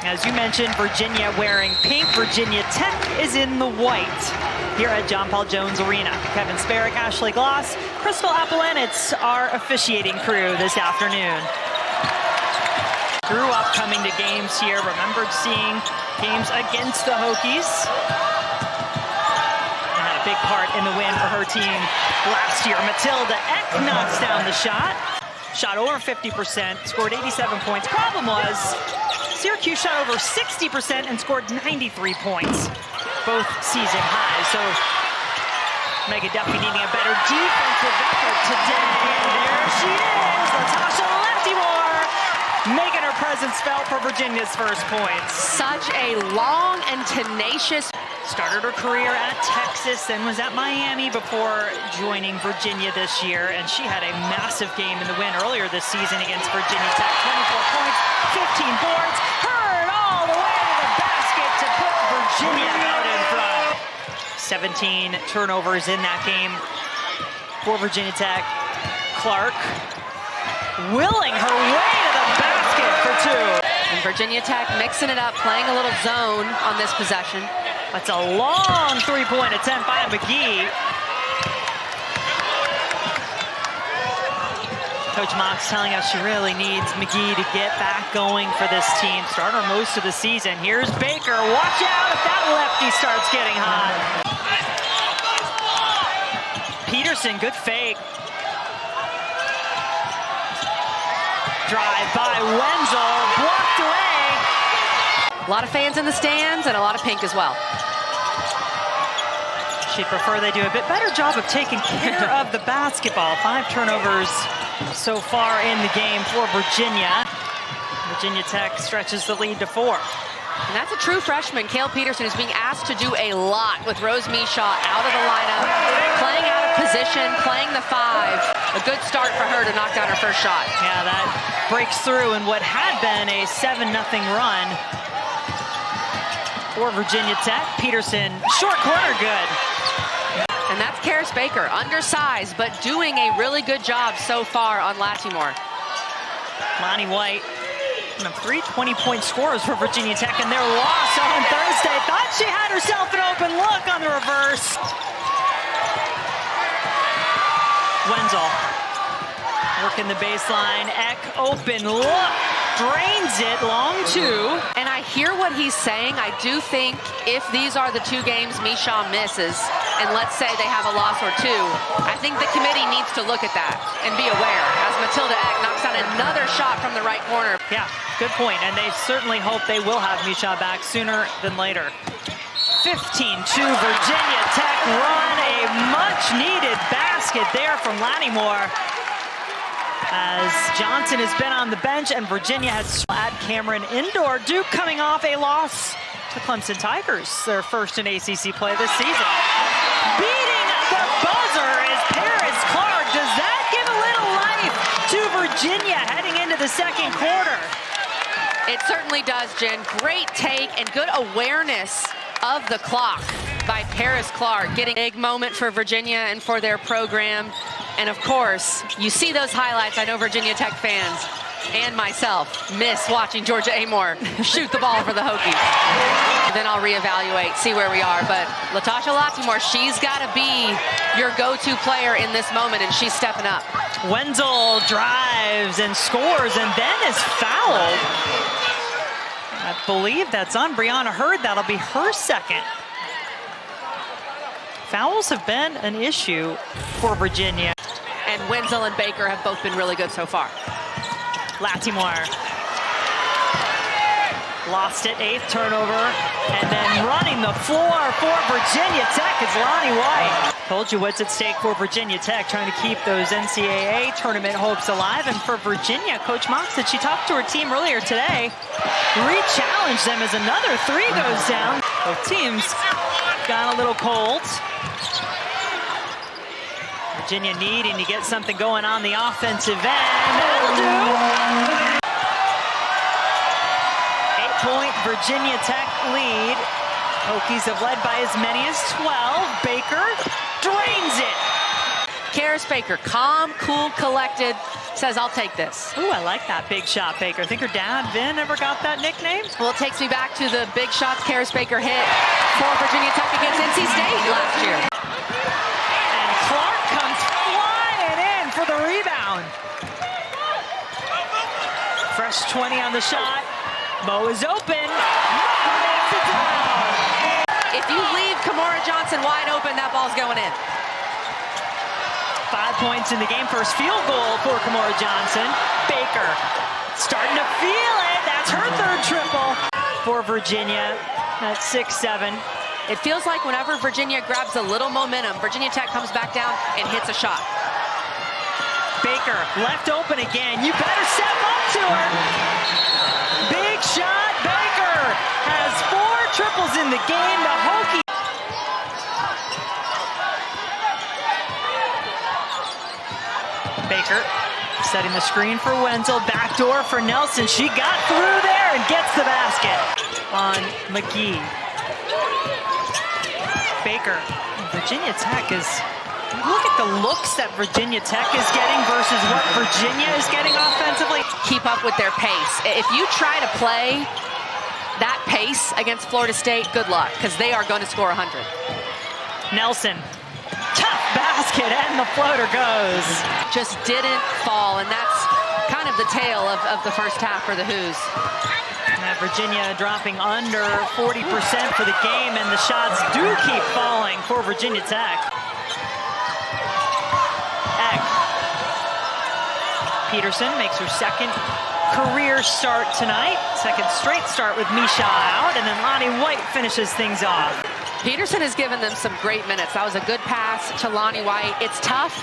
As you mentioned, Virginia wearing pink. Virginia Tech is in the white here at John Paul Jones Arena. Kevin Sparrick, Ashley Gloss, Crystal Appelenitz, our officiating crew this afternoon. Grew up coming to games here, remembered seeing games against the Hokies. Had a big part in the win for her team last year. Matilda knocks down the shot. Shot over 50%, scored 87 points. Problem was, Syracuse shot over 60% and scored 93 points, both season highs. So Megan Duffy needing a better defensive effort today. And there she is, Latasha Lattimore, making her presence felt for Virginia's first points. Such a long and tenacious. Started her career at Texas and was at Miami before joining Virginia this year. And she had a massive game in the win earlier this season against Virginia Tech. 24 points, 15 boards, hurled all the way to the basket to put Virginia out in front. 17 turnovers in that game for Virginia Tech. Clark willing her way to the basket for two. And Virginia Tech mixing it up, playing a little zone on this possession. That's a long three-point attempt by McGee. Coach Mox telling us she really needs McGee to get back going for this team. Starter most of the season. Here's Baker. Watch out if that lefty starts getting hot. Peterson, good fake. Drive by Wenzel, blocked away. A lot of fans in the stands and a lot of pink as well. She'd prefer they do a bit better job of taking care of the basketball. 5 turnovers so far in the game for Virginia. Virginia Tech stretches the lead to 4. And that's a true freshman, Cale Peterson, who's being asked to do a lot with Rose Mishaw out of the lineup, playing out of position, playing the 5. A good start for her to knock down her first shot. Yeah, that breaks through in what had been a 7-0 run for Virginia Tech. Peterson, short corner, good. And that's Carys Baker, undersized, but doing a really good job so far on Lattimore. Lonnie White, one of 3 20-point scorers for Virginia Tech in their loss on Thursday. Thought she had herself an open look on the reverse. Wenzel working the baseline. Eck open look, drains it, long 2. And I hear what he's saying. I do think if these are the 2 games Mishaw misses, and let's say they have a loss or 2, I think the committee needs to look at that and be aware as Matilda Eck knocks down another shot from the right corner. Yeah, good point. And they certainly hope they will have Mishaw back sooner than later. 15-2 Virginia Tech run. A much-needed basket there from Lattimore, as Johnson has been on the bench and Virginia has at Cameron Indoor. Duke coming off a loss to Clemson Tigers, their first in ACC play this season. Beating the buzzer is Carys Clark. Does that give a little life to Virginia heading into the second quarter? It certainly does, Jen. Great take and good awareness of the clock by Carys Clark. Getting a big moment for Virginia and for their program. And of course, you see those highlights. I know Virginia Tech fans and myself miss watching Georgia Amore shoot the ball for the Hokies. Then I'll reevaluate, see where we are. But Latasha Lattimore, she's got to be your go-to player in this moment, and she's stepping up. Wenzel drives and scores and then is fouled. I believe that's on Brianna Hurd. That'll be her second. Fouls have been an issue for Virginia. And Wenzel and Baker have both been really good so far. Lattimore lost it, 8th turnover, and then running the floor for Virginia Tech is Lonnie White. Told you what's at stake for Virginia Tech, trying to keep those NCAA tournament hopes alive. And for Virginia, Coach Mox said she talked to her team earlier today, re-challenged them as another 3 goes down. Both teams got a little cold. Virginia needing to get something going on the offensive end. That'll do. 8-point Virginia Tech lead. Hokies have led by as many as 12. Baker drains it. Carys Baker, calm, cool, collected, says, I'll take this. Ooh, I like that big shot, Baker. Think her dad, Vin, ever got that nickname? Well, it takes me back to the big shots Carys Baker hit for Virginia Tech against NC State last year. And Clark comes flying in for the rebound. Fresh 20 on the shot. Mo is open. Mo makes it down. If you leave Kymora Johnson wide open, that ball's going in. 5 points in the game. First field goal for Kymora Johnson. Baker starting to feel it. That's her third triple for Virginia. That's 6-7. It feels like whenever Virginia grabs a little momentum, Virginia Tech comes back down and hits a shot. Baker left open again. You better step up to her. Big shot. Baker has 4 triples in the game. The Hokies. Baker setting the screen for Wenzel. Backdoor for Nelson. She got through there and gets the basket on McGee. Baker. Virginia Tech is... Look at the looks that Virginia Tech is getting versus what Virginia is getting offensively. Keep up with their pace. If you try to play that pace against Florida State, good luck, because they are going to score 100. Nelson. Tough basket, and the floater goes. Just didn't fall, and that's kind of the tale of the first half for the Hoos. Virginia dropping under 40% for the game, and the shots do keep falling for Virginia Tech. Peterson makes her second career start tonight. Second straight start with Misha out, and then Lonnie White finishes things off. Peterson has given them some great minutes. That was a good pass to Lonnie White. It's tough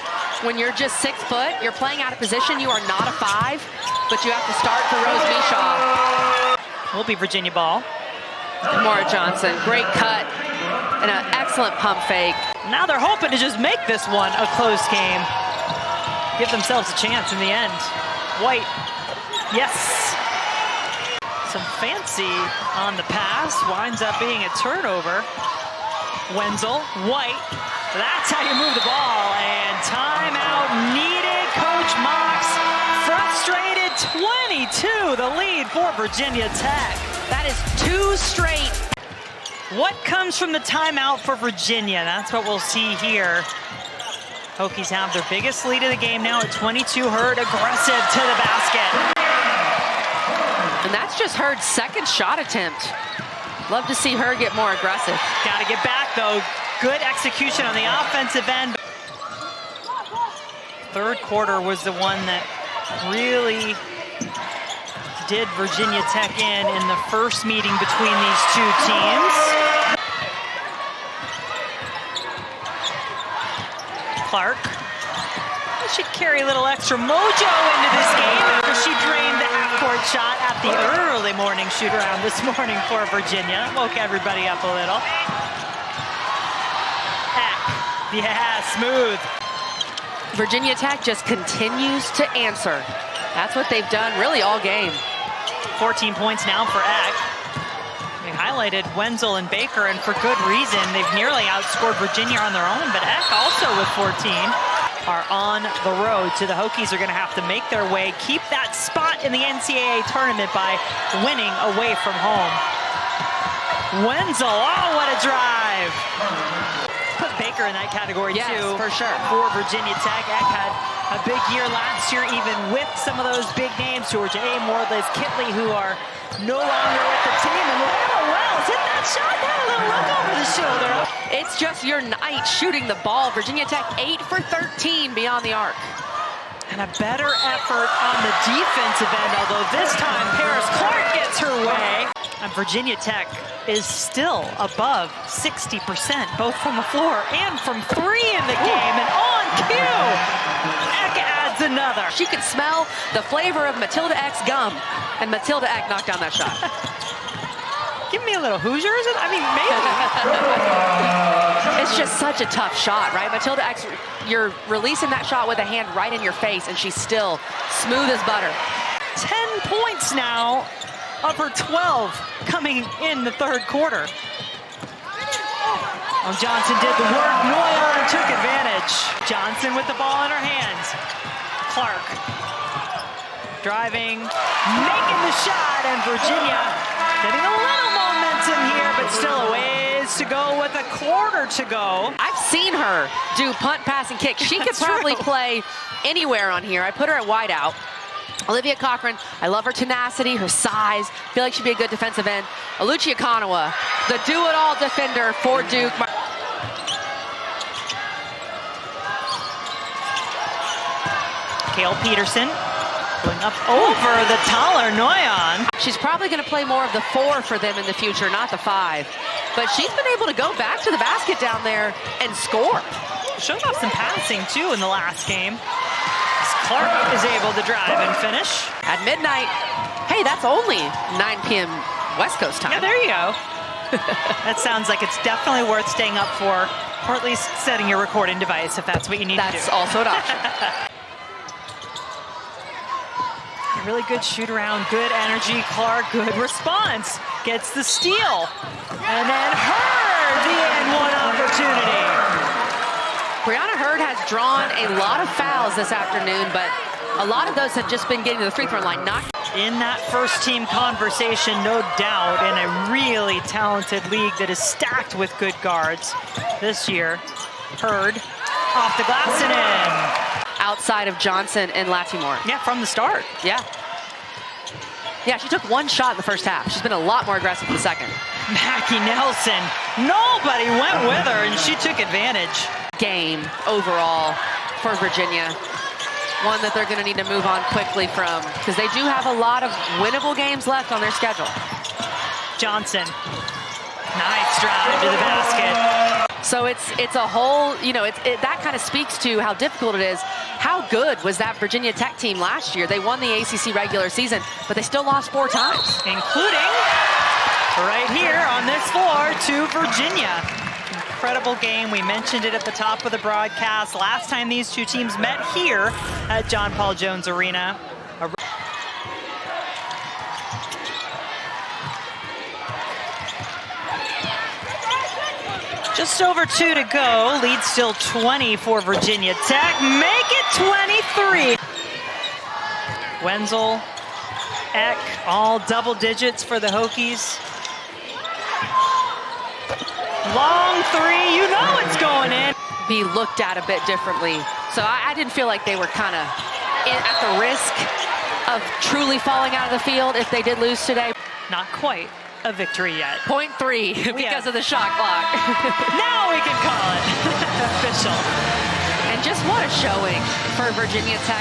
when you're just 6 foot. You're playing out of position. You are not a 5, but you have to start for Rose Misha. Will be Virginia ball. Kymora Johnson, great cut and an excellent pump fake. Now they're hoping to just make this one a close game. Give themselves a chance in the end. White, yes. Some fancy on the pass, winds up being a turnover. Wenzel, White, that's how you move the ball, and timeout needed. Coach Mox frustrated. 22, the lead for Virginia Tech. That is 2 straight. What comes from the timeout for Virginia? That's what we'll see here. Hokies have their biggest lead of the game now at 22. Hurd aggressive to the basket. And that's just Hurd's second shot attempt. Love to see her get more aggressive. Got to get back, though. Good execution on the offensive end. Third quarter was the one that really did Virginia Tech in the first meeting between these two teams. Clark. Should carry a little extra mojo into this game after she drained the half-court shot at the early morning shoot-around this morning for Virginia. Woke everybody up a little. Heck, yeah, smooth. Virginia Tech just continues to answer. That's what they've done really all game. 14 points now for Eck. We highlighted Wenzel and Baker, and for good reason. They've nearly outscored Virginia on their own, but Eck also with 14 are on the road. So the Hokies are going to have to make their way, keep that spot in the NCAA tournament by winning away from home. Wenzel, oh, what a drive. Put Baker in that category, yes, too. For sure. For Virginia Tech. Eck had a big year last year, even with some of those big names, Georgia Amore, Liz Kitley, who are no longer with the team. And Layla Wells hit that shot, got a little look over the shoulder. It's just your night shooting the ball. Virginia Tech 8 for 13 beyond the arc. And a better effort on the defensive end, although this time Carys Clark gets her way. And Virginia Tech is still above 60%, both from the floor and from 3 in the game. And on cue, Eck adds another. She could smell the flavor of Matilda Eck's gum, and Matilda Eck knocked down that shot. Give me a little Hoosier, is it? I mean, maybe. It's just such a tough shot, right? Matilda Eck, you're releasing that shot with a hand right in your face, and she's still smooth as butter. 10 points now of her 12 coming in the third quarter. Well, Johnson did the work. Noyon took advantage. Johnson with the ball in her hands. Clark driving, making the shot, and Virginia getting a little momentum here, but still a ways to go with a quarter to go. I've seen her do punt, pass, and kick. She could probably play anywhere on here. I put her at wide out. Olivia Cochran, I love her tenacity, her size. Feel like she'd be a good defensive end. Alucia Kanawa, the do-it-all defender for Duke. Kale Peterson going up over the taller Noyon. She's probably going to play more of the 4 for them in the future, not the 5. But she's been able to go back to the basket down there and score. Showed off some passing, too, in the last game. Clark is able to drive and finish. At midnight, hey, that's only 9 p.m. West Coast time. Yeah, there you go. That sounds like it's definitely worth staying up for, or at least setting your recording device if that's what you need to do. That's also an option. Really good shoot around, good energy. Clark, good response. Gets the steal. And then Hurd, the N1 opportunity. Brianna Hurd has drawn a lot of fouls this afternoon, but a lot of those have just been getting to the free throw line. Not in that first team conversation, no doubt, in a really talented league that is stacked with good guards this year. Hurd off the glass and in. Outside of Johnson and Latimore. Yeah, from the start. Yeah. Yeah, she took 1 shot in the first half. She's been a lot more aggressive in the second. Mackie Nelson, nobody went with her, and she took advantage. Game overall for Virginia. One that they're going to need to move on quickly from, because they do have a lot of winnable games left on their schedule. Johnson, nice drive to the basket. So it's a whole, you know, that kind of speaks to how difficult it is. How good was that Virginia Tech team last year? They won the ACC regular season, but they still lost 4 times. Including right here on this floor to Virginia. Incredible game. We mentioned it at the top of the broadcast. Last time these two teams met here at John Paul Jones Arena. Just over 2 to go. Lead still 20 for Virginia Tech. Make it 23. Wenzel, Eck, all double digits for the Hokies. Long 3, you know it's going in. Be looked at a bit differently. So I didn't feel like they were kind of at the risk of truly falling out of the field if they did lose today. Not quite a victory yet. 0.3 because of the shot clock. Now we can call it official. And just what a showing for Virginia Tech.